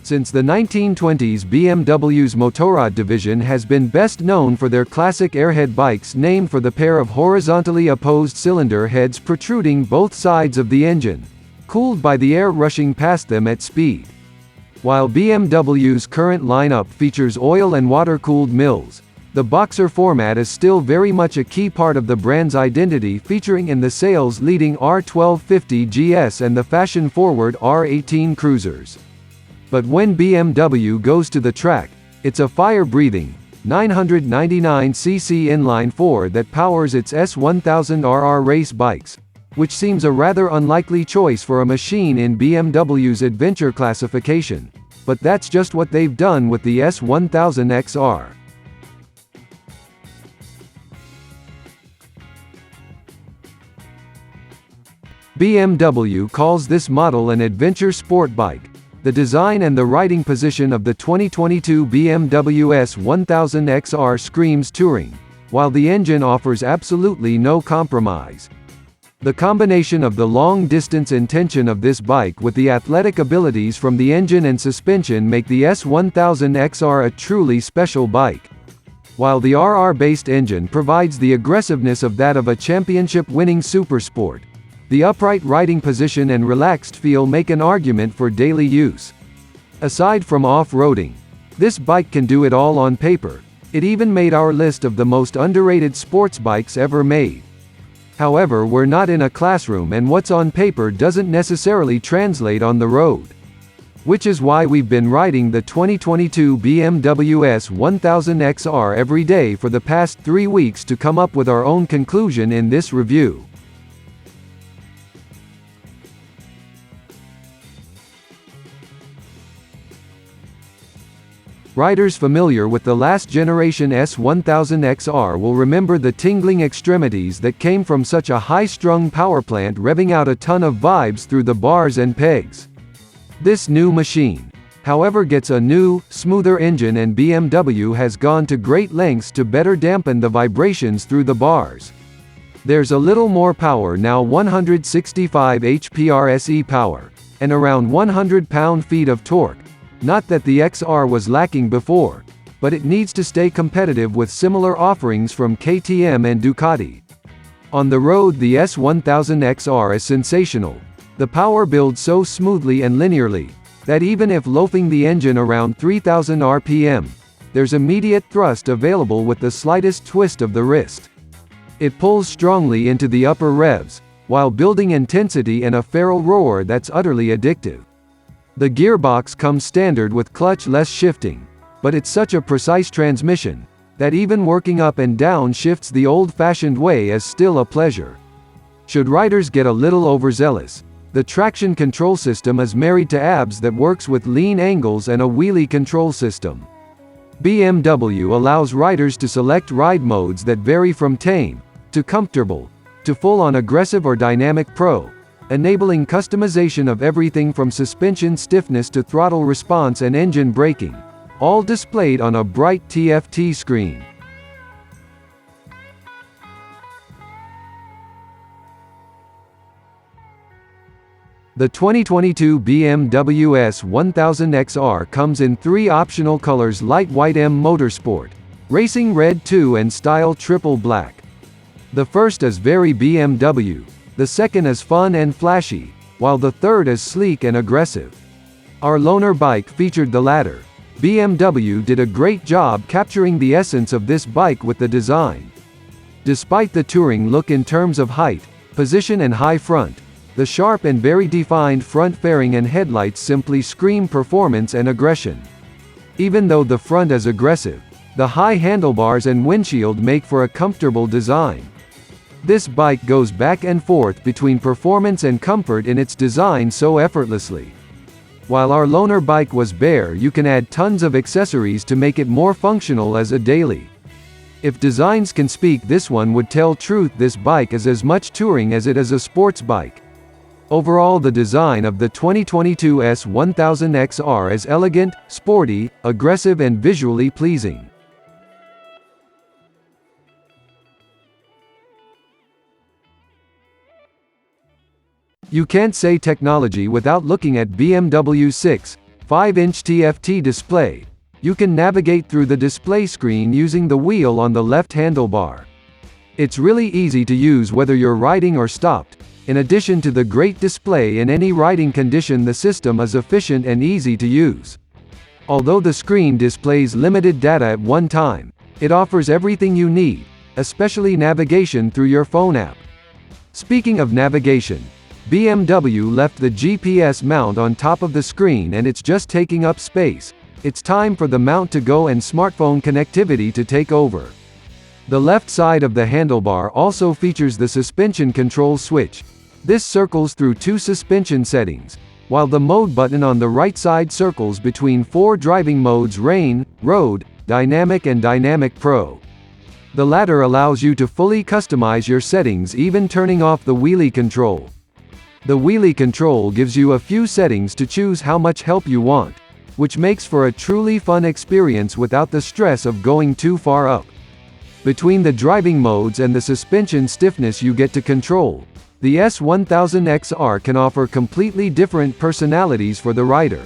Since the 1920s, BMW's Motorrad division has been best known for their classic Airhead bikes, named for the pair of horizontally opposed cylinder heads protruding both sides of the engine, cooled by the air rushing past them at speed. While BMW's current lineup features oil and water-cooled mills, the Boxer format is still very much a key part of the brand's identity, featuring in the sales-leading R1250 GS and the fashion-forward R18 cruisers. But when BMW goes to the track, it's a fire-breathing, 999cc inline 4 that powers its S1000RR race bikes, which seems a rather unlikely choice for a machine in BMW's adventure classification. But that's just what they've done with the S1000XR. BMW calls this model an adventure sport bike. The design and the riding position of the 2022 BMW S1000XR screams touring, while the engine offers absolutely no compromise. The combination of the long-distance intention of this bike with the athletic abilities from the engine and suspension make the S1000XR a truly special bike. While the RR-based engine provides the aggressiveness of that of a championship-winning SuperSport, the upright riding position and relaxed feel make an argument for daily use. Aside from off-roading, this bike can do it all on paper. It even made our list of the most underrated sports bikes ever made. However, we're not in a classroom, and what's on paper doesn't necessarily translate on the road. Which is why we've been riding the 2022 BMW S1000XR every day for the past 3 weeks to come up with our own conclusion in this review. Riders familiar with the last generation S1000XR will remember the tingling extremities that came from such a high-strung powerplant revving out a ton of vibes through the bars and pegs. This new machine, however, gets a new, smoother engine, and BMW has gone to great lengths to better dampen the vibrations through the bars. There's a little more power now, 165 HP RSE power, and around 100 pound-feet of torque. Not that the XR was lacking before, but it needs to stay competitive with similar offerings from KTM and Ducati. On the road, the S1000XR is sensational. The power builds so smoothly and linearly, that even if loafing the engine around 3000 RPM, there's immediate thrust available with the slightest twist of the wrist. It pulls strongly into the upper revs, while building intensity and a feral roar that's utterly addictive. The gearbox comes standard with clutch-less shifting, but it's such a precise transmission that even working up and down shifts the old-fashioned way is still a pleasure. Should riders get a little overzealous, the traction control system is married to ABS that works with lean angles and a wheelie control system. BMW allows riders to select ride modes that vary from tame to comfortable to full-on aggressive or dynamic pro, enabling customization of everything from suspension stiffness to throttle response and engine braking, all displayed on a bright TFT screen. The 2022 BMW S1000XR comes in 3 optional colors: Light White M Motorsport, Racing Red 2 and Style Triple Black. The first is very BMW. The second is fun and flashy, while the third is sleek and aggressive. Our loaner bike featured the latter. BMW did a great job capturing the essence of this bike with the design. Despite the touring look in terms of height, position and high front, the sharp and very defined front fairing and headlights simply scream performance and aggression. Even though the front is aggressive, the high handlebars and windshield make for a comfortable design. This bike goes back and forth between performance and comfort in its design so effortlessly. While our loaner bike was bare, you can add tons of accessories to make it more functional as a daily. If designs can speak, this one would tell truth. This bike is as much touring as it is a sports bike. Overall, the design of the 2022 S1000XR is elegant, sporty, aggressive and visually pleasing. You can't say technology without looking at BMW's 6 5-inch TFT display. You can navigate through the display screen using the wheel on the left handlebar. It's really easy to use whether you're riding or stopped. In addition to the great display in any riding condition, the system is efficient and easy to use. Although the screen displays limited data at one time, it offers everything you need, especially navigation through your phone app. Speaking of navigation, BMW left the GPS mount on top of the screen and it's just taking up space. It's time for the mount to go and smartphone connectivity to take over. The left side of the handlebar also features the suspension control switch. This circles through 2 suspension settings, while the mode button on the right side circles between 4 driving modes: Rain, Road, Dynamic and Dynamic Pro. The latter allows you to fully customize your settings, even turning off the wheelie control. The wheelie control gives you a few settings to choose how much help you want, which makes for a truly fun experience without the stress of going too far up. Between the driving modes and the suspension stiffness you get to control, the S1000XR can offer completely different personalities for the rider.